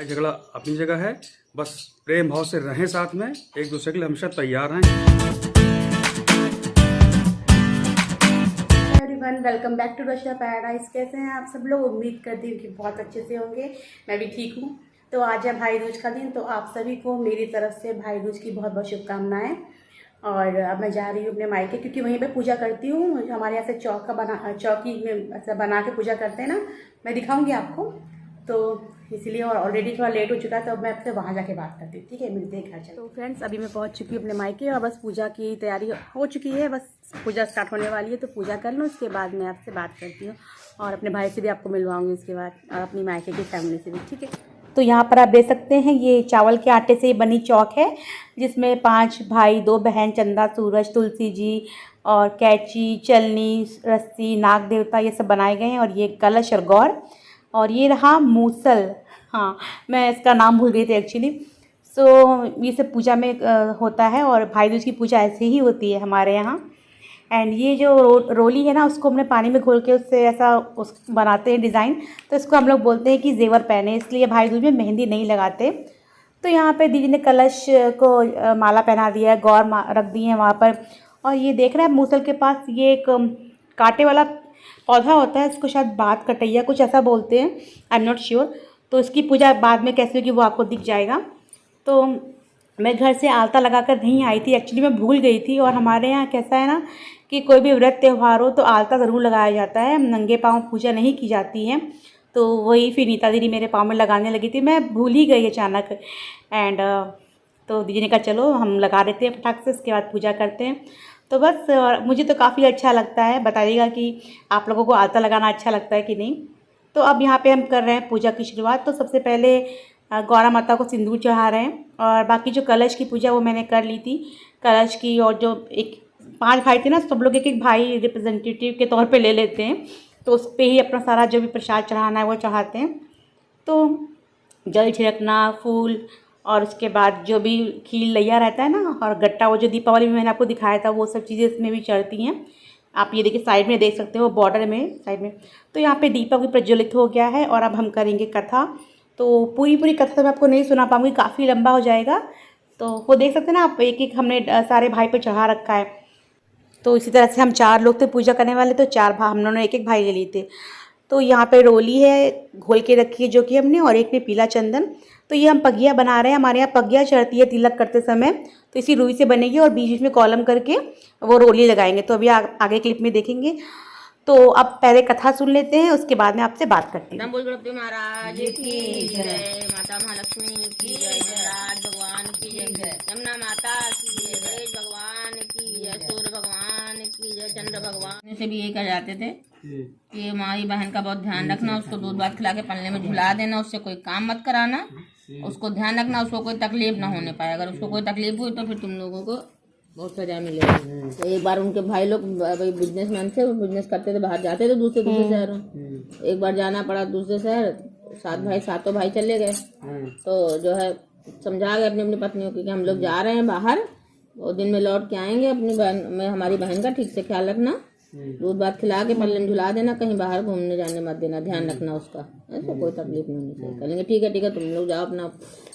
झगड़ा अपनी जगह है, बस प्रेम भाव से रहें साथ में, एक दूसरे के लिए हमेशा तैयार हैं। Everyone, welcome back to Russia paradise. कैसे हैं आप सब लोग? उम्मीद करती हूँ कि बहुत अच्छे से होंगे। मैं भी ठीक हूँ। तो आज है भाई दूज का दिन, तो आप सभी को मेरी तरफ से भाई दूज की बहुत बहुत शुभकामनाएं। और अब मैं जा रही हूँ अपने मायके, क्योंकि वहीं पे पूजा करती हूँ। हमारे यहाँ से चौकी में ऐसा बना के पूजा करते हैं ना, मैं दिखाऊंगी आपको। तो इसलिए, और ऑलरेडी थोड़ा लेट हो चुका है, तो अब मैं आपसे वहाँ जाके बात करती हूँ। ठीक है, मिलते हैं घर। तो फ्रेंड्स, अभी मैं पहुँच चुकी हूँ अपने मायके और बस पूजा की तैयारी हो चुकी है। बस पूजा स्टार्ट होने वाली है, तो पूजा कर लूँ, उसके बाद मैं आपसे बात करती हूँ। और अपने भाई से भी आपको मिलवाऊँगी इसके बाद, और अपनी मायके की फैमिली से भी। ठीक है। तो यहाँ पर आप देख सकते हैं, ये चावल के आटे से बनी चौक है, जिसमें 5 भाई 2 बहन, चंदा, सूरज, तुलसी जी और कैची, चलनी, रस्सी, नाग देवता, ये सब बनाए गए हैं। और ये कलश और गौर, और ये रहा मूसल। हाँ, मैं इसका नाम भूल गई थी एक्चुअली। सो ये सब पूजा में होता है, और भाई दूज की पूजा ऐसे ही होती है हमारे यहाँ। एंड ये जो रोली है ना, उसको हमने पानी में घोल के उससे ऐसा उस बनाते हैं डिज़ाइन, तो इसको हम लोग बोलते हैं कि जेवर पहने, इसलिए भाई दूज में मेहंदी नहीं लगाते। तो यहाँ पे दीदी ने कलश को माला पहना दिया है, गौर रख दी है वहाँ पर। और ये देख रहे हैं मूसल के पास ये एक कांटे वाला पौधा होता है, इसको शायद बात कटैया कुछ ऐसा बोलते हैं, आई एम नॉट श्योर। तो इसकी पूजा बाद में कैसे होगी वो आपको दिख जाएगा। तो मैं घर से आलता लगाकर नहीं आई थी, एक्चुअली मैं भूल गई थी। और हमारे यहाँ कैसा है ना कि कोई भी व्रत त्यौहार हो तो आलता ज़रूर लगाया जाता है, नंगे पाँव पूजा नहीं की जाती है। तो वही फिर नीता दीदी मेरे पाँव में लगाने लगी थी, मैं भूल ही गई अचानक। एंड तो दीदी ने कहा चलो हम लगा देते हैं फटाक से, उसके बाद पूजा करते हैं। तो बस मुझे तो काफ़ी अच्छा लगता है। बताइएगा कि आप लोगों को आलता लगाना अच्छा लगता है कि नहीं। तो अब यहाँ पे हम कर रहे हैं पूजा की शुरुआत। तो सबसे पहले गौरा माता को सिंदूर चढ़ा रहे हैं, और बाकी जो कलश की पूजा वो मैंने कर ली थी, कलश की। और जो 5 भाई थे ना, सब लोग एक भाई रिप्रेजेंटेटिव के तौर पे ले लेते हैं, तो उस पर ही अपना सारा जो भी प्रसाद चढ़ाना है वो चढ़ाते हैं। तो जल छिड़कना, फूल, और उसके बाद जो भी खील लैया रहता है ना, और गट्टा, वो जो दीपावली में मैंने आपको दिखाया था, वो सब चीज़ें इसमें भी चढ़ती हैं। आप ये देखिए साइड में देख सकते हो, बॉर्डर में साइड में। तो यहाँ पे दीपक भी प्रज्वलित हो गया है, और अब हम करेंगे कथा। तो पूरी कथा तो मैं आपको नहीं सुना पाऊँगी, काफ़ी लंबा हो जाएगा। तो वो देख सकते हैं ना आप, एक हमने सारे भाई पे चढ़ा रखा है। तो इसी तरह से हम 4 लोग थे पूजा करने वाले, तो 4 भाई, हम लोगों ने एक भाई ले लिए थे। तो यहाँ पे रोली है घोल के रखी है जो कि हमने, और एक में पीला चंदन। तो ये हम पगिया बना रहे हैं। हमारे यहाँ पगिया चढ़ती है तिलक करते समय, तो इसी रुई से बनेगी, और बीच में कॉलम करके वो रोली लगाएंगे। तो अभी आगे क्लिप में देखेंगे। तो अब पहले कथा सुन लेते हैं, उसके बाद में आपसे बात करती हूँ। बोल गणपति महाराज की जय, माता महालक्ष्मी की जय, राज भगवान की जय, यमुना माता की जय, गणेश भगवान की जय, सूर्य भगवान की जय, चंद्र भगवान से भी यही कर जाते थे कि माई बहन का बहुत ध्यान रखना, उसको दूध भात खिला के पल्ले में झुला देना, उससे कोई काम मत कराना, उसको ध्यान रखना, उसको कोई तकलीफ ना होने पाए। अगर उसको कोई तकलीफ हुई तो फिर तुम लोगों को बहुत सजा मिलेगी। तो एक बार उनके भाई लोग बिजनेसमैन थे, वो बिजनेस करते थे, बाहर जाते थे दूसरे शहरों। एक बार जाना पड़ा दूसरे शहर, 7 भाई चले गए। तो जो है समझा गए अपनी अपनी पत्नियों की कि हम लोग जा रहे हैं बाहर, वो दिन में लौट के आएंगे, अपनी बहन में हमारी बहन का ठीक से ख्याल रखना, दूध भात खिला के पल्ले में झुला देना, कहीं बाहर घूमने जाने मत देना, ध्यान रखना उसका, ऐसा कोई तकलीफ नहीं होनी चाहिए। कहेंगे ठीक है तुम लोग जाओ, अपना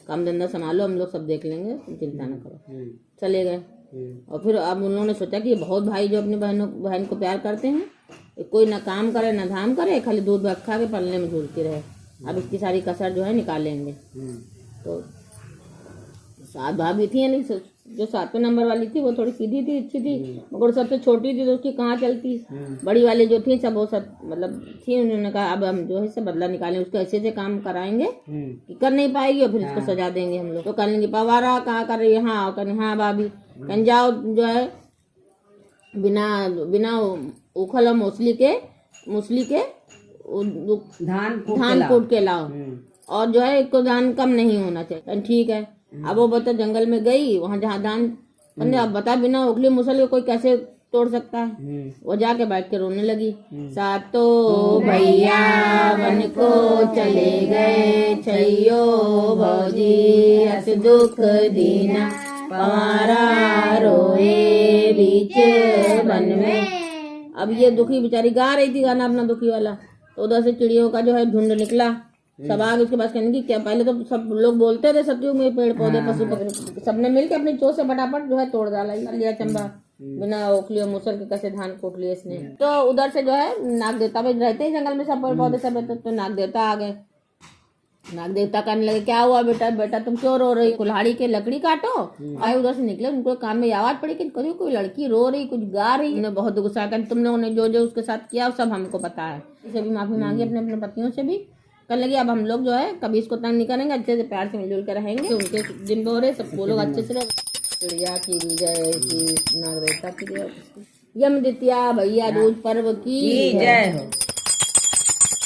काम धंधा संभालो, हम लोग सब देख लेंगे, तुम चिंता न करो। चले गए। और फिर अब उन्होंने सोचा कि बहुत भाई जो अपनी बहन को प्यार करते हैं, कोई ना काम करे ना धाम करे, खाली दूध भात खा के पलने में झूलती रहे। अब इसकी सारी कसर जो है निकालेंगे। तो 7 भाभी थी, यानी जो 7वें नंबर वाली थी वो थोड़ी सीधी थी, अच्छी थी, मगर सबसे छोटी थी तो उसकी कहाँ चलती। बड़ी वाली जो थी सब वो सब मतलब थी, उन्होंने कहा अब हम जो है इससे बदला निकालें, उसको ऐसे से काम कराएंगे कि कर नहीं पाएगी, और फिर इसको सजा देंगे हम लोग। तो कर लेंगे पवारा कहाँ कर रही है, हाँ कर, हाँ भाभी कहीं जाओ, जो है बिना उखल और मूसली के धान कूट के लाओ, और जो है इसको धान कम नहीं होना चाहिए। ठीक है। अब वो बता जंगल में गई, वहाँ जहाँ धान बने, अब बता बिना उखली मुसल के कोई कैसे तोड़ सकता है। वो जाके बैठ के रोने लगी। 7 भैया बन को चले गए, छैयो भौजी हस दुख दीना, पवारा रोए बीच बन में। अब ये दुखी बेचारी गा रही थी गाना अपना दुखी वाला, तो उधर से चिड़ियों का जो है झुंड निकला सब आगे उसके पास कहने की क्या, पहले तो सब लोग बोलते थे सतयुग में पेड़ पौधे पशु पक्षी, सबने मिलके अपनी चोट से फटाफट जो है तोड़ डाला, लिया चंबा बिना ओखली और मुसल के कैसे धान कोट लिए इसने। तो उधर से जो है नाग देवता भी रहते हैं जंगल में, सब पेड़ पौधे सब रहते, तो नाग देवता आ गए। नाग देवता कहने लगे क्या हुआ बेटा, बेटा तुम क्यों रो रही, कुल्हाड़ी के लकड़ी काटो। आए उधर से निकले, उनको कान में आवाज पड़ी कि कोई लड़की रो रही, कुछ गा रही। उन्हें बहुत गुस्सा कर, तुम लोगों ने जो जो उसके साथ किया सब हमको पता है। इसे भी माफी मांगी अपने अपने पतियों से भी, कहने लगे अब हम लोग जो है कभी इसको तंग नहीं करेंगे, अच्छे से प्यार से मिलजुल कर रहेंगे। तो उनके दिन बोरे सब वो लोग अच्छे से रहे। चिड़िया की विजय की, नाग देवता की जय, यम द्वितीया भैया दूज पर्व की जय हो।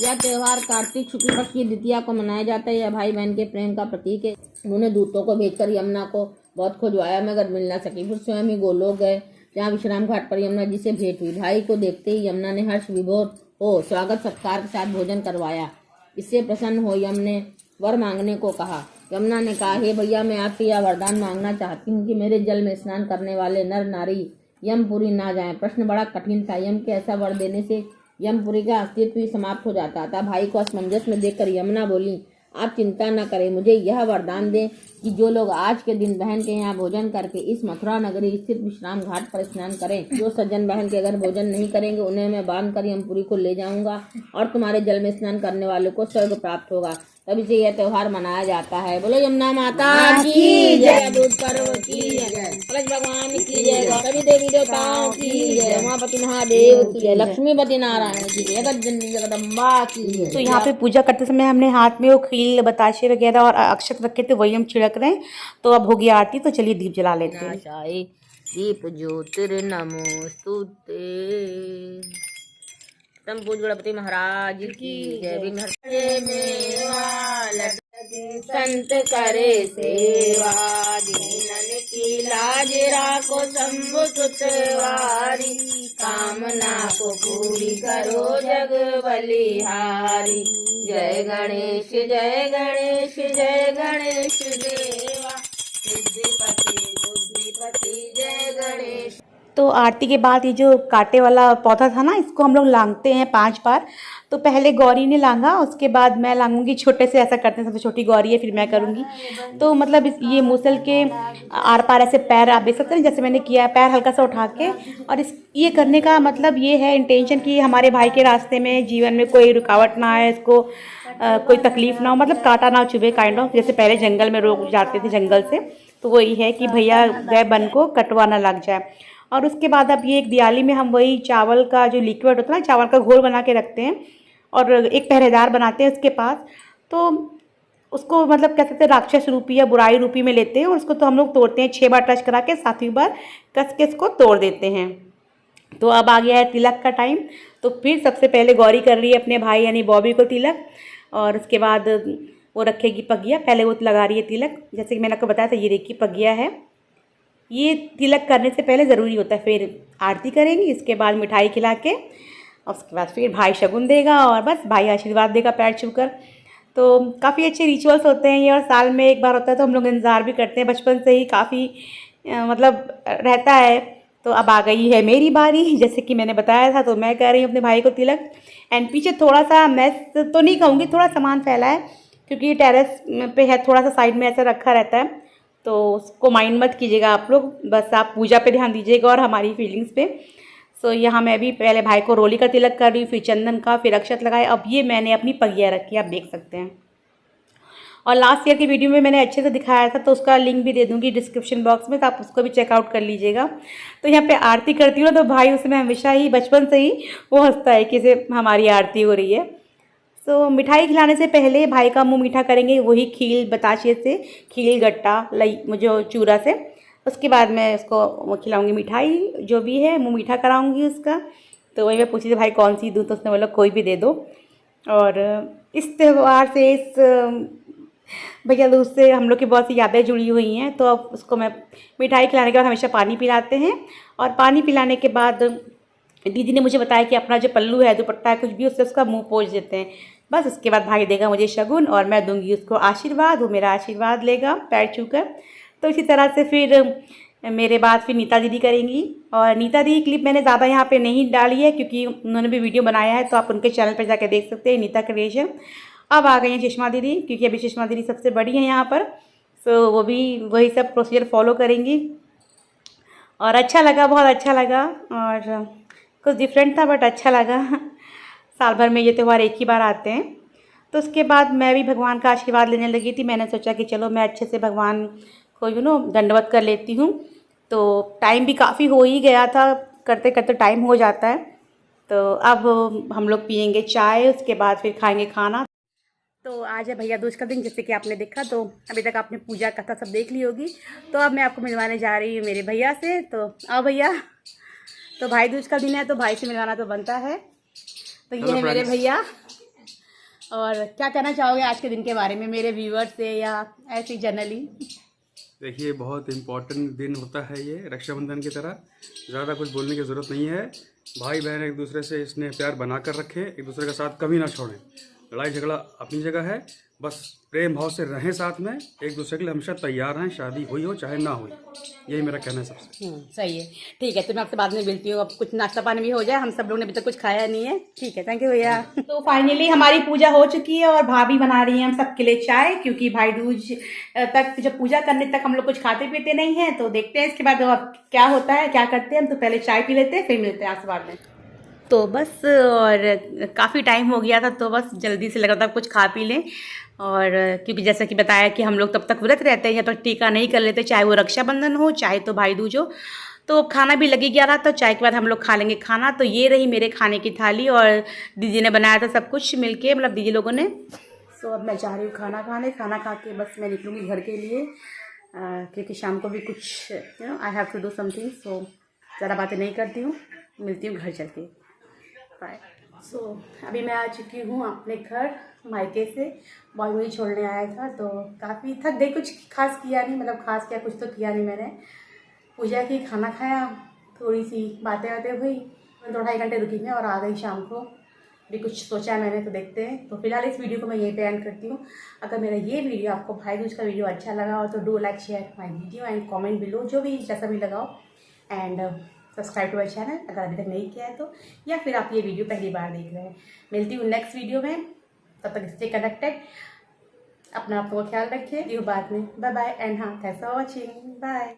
यह त्योहार कार्तिक शुक्ल पक्ष की द्वितीया को मनाया जाता है। यह भाई बहन के प्रेम का प्रतीक है। उन्होंने दूतों को भेजकर यमुना को बहुत खोजवाया मगर मिल ना सकी, फिर स्वयं ही गोलोक गए जहाँ विश्राम घाट पर यमुना जी से भेंट हुई। भाई को देखते ही यमुना ने हर्ष विभोर हो स्वागत सत्कार के साथ भोजन करवाया। इससे प्रसन्न हो यम ने वर मांगने को कहा। यमुना ने कहा, हे भैया मैं आपसे यह वरदान मांगना चाहती हूँ कि मेरे जल में स्नान करने वाले नर नारी यमपुरी ना जाएं। प्रश्न बड़ा कठिन था। यम के ऐसा वर देने से यमपुरी का अस्तित्व ही समाप्त हो जाता था। भाई को असमंजस में देखकर यमुना बोली, आप चिंता न करें, मुझे यह वरदान दें कि जो लोग आज के दिन बहन के यहाँ भोजन करके इस मथुरा नगरी स्थित विश्राम घाट पर स्नान करें, जो सज्जन बहन के अगर भोजन नहीं करेंगे उन्हें मैं बांध कर यमपुरी को ले जाऊंगा और तुम्हारे जल में स्नान करने वालों को स्वर्ग प्राप्त होगा। तभी से यह त्योहार मनाया जाता है। बोलो यमुना माता की जय, दूज पर्व की जय, कलश भगवान की जय, सभी देवी देवताओं की जय, उमापति महादेव की जय, लक्ष्मीपति नारायण की जय, जगत जगदम्बा की जय। तो यहाँ पे पूजा करते समय हमने हाथ में वो खील बताशे वगैरह और अक्षत रखे थे, वही हम छिड़क रहे हैं। तो अब होगी आरती, तो चलिए दीप जला लेते हैं। दीप ज्योतिर्नमोस्तुते। तम पूज गणपति महाराज की जय। संत करे सेवा, दीनन की लाज राखो शंभु सुतवारी, कामना को पूरी करो जग बलिहारी। जय गणेश जय गणेश जय गणेश देवा, सिद्धिपति बुद्धिपति जय गणेश। तो आरती के बाद ये जो कांटे वाला पौधा था ना, इसको हम लोग लांगते हैं 5 बार। तो पहले गौरी ने लांगा, उसके बाद मैं लांगूंगी। छोटे से ऐसा करते हैं, सबसे छोटी गौरी है, फिर मैं करूंगी। तो मतलब ये मूसल के आर पार ऐसे पैर आप देख सकते हैं, जैसे मैंने किया है, पैर हल्का सा उठा के। और ये करने का मतलब ये है इंटेंशन कि हमारे भाई के रास्ते में जीवन में कोई रुकावट ना आए, इसको कोई तकलीफ ना हो, मतलब कांटा ना चुभे काइंड ऑफ। जैसे पहले जंगल में लोग जाते थे जंगल से, तो वही है कि भैया गए बन को कटवा ना लग जाए। और उसके बाद अब ये एक दिवाली में हम वही चावल का जो लिक्विड होता है ना, चावल का घोल बना के रखते हैं और एक पहरेदार बनाते हैं उसके पास। तो उसको मतलब कह सकते हैं राक्षस रूपी या बुराई रूपी में लेते हैं, और उसको तो हम लोग तोड़ते हैं 6 बार टच करा के, 7वीं बार कस के इसको तोड़ देते हैं। तो अब आ गया है तिलक का टाइम। तो फिर सबसे पहले गौरी कर रही है अपने भाई यानी बॉबी को तिलक, और उसके बाद वो रखेगी पगिया। पहले वो लगा रही है तिलक, जैसे कि मैंने आपको बताया था, ये देखिए पगिया है। ये तिलक करने से पहले ज़रूरी होता है। फिर आरती करेंगी, इसके बाद मिठाई खिला के, और उसके बाद फिर भाई शगुन देगा और बस भाई आशीर्वाद देगा पैर छूकर। तो काफ़ी अच्छे रिचुअल्स होते हैं ये, और साल में एक बार होता है, तो हम लोग इंतज़ार भी करते हैं बचपन से ही, काफ़ी मतलब रहता है। तो अब आ गई है मेरी बारी, जैसे कि मैंने बताया था। तो मैं कर रही हूँ अपने भाई को तिलक। एंड पीछे थोड़ा सा मैस तो नहीं कहूँगी, थोड़ा सामान फैला है, क्योंकि टेरेस पे है, थोड़ा सा साइड में ऐसा रखा रहता है। तो उसको माइंड मत कीजिएगा आप लोग, बस आप पूजा पे ध्यान दीजिएगा और हमारी फीलिंग्स पे। सो यहाँ मैं भी पहले भाई को रोली का तिलक कर रही हूँ, फिर चंदन का, फिर अक्षत लगाए। अब ये मैंने अपनी पगिया रखी, आप देख सकते हैं। और लास्ट ईयर की वीडियो में मैंने अच्छे से दिखाया था, तो उसका लिंक भी दे दूँगी डिस्क्रिप्शन बॉक्स में, तो आप उसको भी चेकआउट कर लीजिएगा। तो यहाँ पे आरती करती हूँ ना, तो भाई उसमें हमेशा ही बचपन से ही वो हंसता है कि से हमारी आरती हो रही है। तो मिठाई खिलाने से पहले भाई का मुंह मीठा करेंगे, वही खील बताशे से, खील गट्टा लई जो चूरा से। उसके बाद मैं उसको खिलाऊंगी मिठाई, जो भी है मुंह मीठा कराऊंगी उसका। तो वही मैं पूछी थी भाई कौन सी दूँ, तो उसने बोला कोई भी दे दो। और इस त्यौहार से, इस भैया दूज से हम लोग की बहुत सी यादें जुड़ी हुई हैं। तो अब उसको मैं मिठाई खिलाने के बाद हमेशा पानी पिलाते हैं, और पानी पिलाने के बाद दीदी ने मुझे बताया कि अपना जो पल्लू है, दुपट्टा है, कुछ भी, उससे उसका मुंह पोंछ देते हैं। बस उसके बाद भाई देगा मुझे शगुन और मैं दूंगी उसको आशीर्वाद, वो मेरा आशीर्वाद लेगा पैर छूकर। तो इसी तरह से फिर मेरे बाद फिर नीता दीदी करेंगी। और नीता दीदी क्लिप मैंने ज़्यादा यहाँ पे नहीं डाली है, क्योंकि उन्होंने भी वीडियो बनाया है, तो आप उनके चैनल पर जाकर देख सकते हैं, नीता क्रिएशन। अब आ गई हैं सुषमा दीदी, क्योंकि अभी सुषमा दीदी सबसे बड़ी हैं यहाँ पर, सो वो भी वही सब प्रोसीजर फॉलो करेंगी। और अच्छा लगा, बहुत अच्छा लगा, और कुछ डिफरेंट था बट अच्छा लगा। साल भर में ये त्यौहार एक ही बार आते हैं। तो उसके बाद मैं भी भगवान का आशीर्वाद लेने लगी थी। मैंने सोचा कि चलो मैं अच्छे से भगवान को दंडवत कर लेती हूँ। तो टाइम भी काफ़ी हो ही गया था, करते करते टाइम हो जाता है। तो अब हम लोग पियेंगे चाय, उसके बाद फिर खाएंगे खाना। तो आज है भैया दूज का दिन, जैसे कि आपने देखा। तो अभी तक आपने पूजा कथा सब देख ली होगी। तो अब मैं आपको मिलवाने जा रही हूँ मेरे भैया से। तो आओ भैया। तो भाई दूज का दिन है तो भाई से मिलवाना तो बनता है। तो ये है मेरे भैया। और क्या कहना चाहोगे आज के दिन के बारे में मेरे व्यूअर्स से, या ऐसे जनरली? देखिए, बहुत इम्पोर्टेंट दिन होता है ये रक्षाबंधन की तरह। ज़्यादा कुछ बोलने की ज़रूरत नहीं है। भाई बहन एक दूसरे से इसने प्यार बना कर रखें, एक दूसरे का साथ कभी ना छोड़ें। लड़ाई झगड़ा अपनी जगह है, बस प्रेम भाव से रहें साथ में, एक दूसरे के लिए हमेशा तैयार हैं, शादी हुई हो चाहे ना हुई। यही मेरा कहना है सबसे। सही है, ठीक है। तो मैं आपसे बाद में मिलती हूँ। अब कुछ नाश्ता पानी भी हो जाए, हम सब लोगों ने अभी तक कुछ खाया नहीं है। ठीक है, थैंक यू भैया। तो फाइनली हमारी पूजा हो चुकी है और भाभी बना रही है हम सबके लिए चाय, क्योंकि भाई दूज तक जब पूजा करने तक हम लोग कुछ खाते पीते नहीं हैं। तो देखते हैं इसके बाद क्या होता है, क्या करते हैं हम। तो पहले चाय पी लेते हैं, फिर मिलते हैं आपसे बाद में। तो बस, और काफ़ी टाइम हो गया था तो बस जल्दी से लगा था कुछ खा पी लें। और क्योंकि जैसा कि बताया कि हम लोग तब तक व्रत रहते हैं जब तक टीका नहीं कर लेते, चाहे वो रक्षाबंधन हो चाहे तो भाई दूज हो। तो खाना भी लगी गया रहा, तो चाय के बाद हम लोग खा लेंगे खाना। तो ये रही मेरे खाने की थाली, और दीदी ने बनाया था सब कुछ मिलके, मतलब दीदी लोगों ने। सो अब मैं जा रही हूँ खाना खाने। खाना खा के बस मैं निकलूँगी घर के लिए, क्योंकि शाम को भी कुछ I have to do something. So ज़्यादा बातें नहीं करती हूँ, मिलती हूँ घर चल के। बाय। सो अभी मैं आ चुकी हूँ अपने घर मायके से। बॉय मुझे छोड़ने आया था, तो काफ़ी थक गई। कुछ खास किया नहीं, मतलब खास क्या, कुछ तो किया नहीं मैंने। पूजा की, खाना खाया, थोड़ी सी बातें हुई, 2-2.5 घंटे रुकी मैं और आ गई शाम को। अभी कुछ सोचा है मैंने, तो देखते हैं। तो फिलहाल इस वीडियो को मैं यहीं पे एंड करती हूँ। अगर मेरा ये वीडियो आपको भाई दूज का वीडियो अच्छा लगा हो तो do like share my video and comment below, जो भी जैसा भी लगाओ। And subscribe to my channel अगर अभी तक नहीं किया है तो, या फिर आप ये वीडियो पहली बार देख रहे हैं। मिलती हूँ नेक्स्ट वीडियो में, तब तक स्टे कनेक्टेड। अपना आपको ख्याल रखिए। बाद में बाय बाय एंड हाँ, थैंक्स फॉर वॉचिंग, बाय।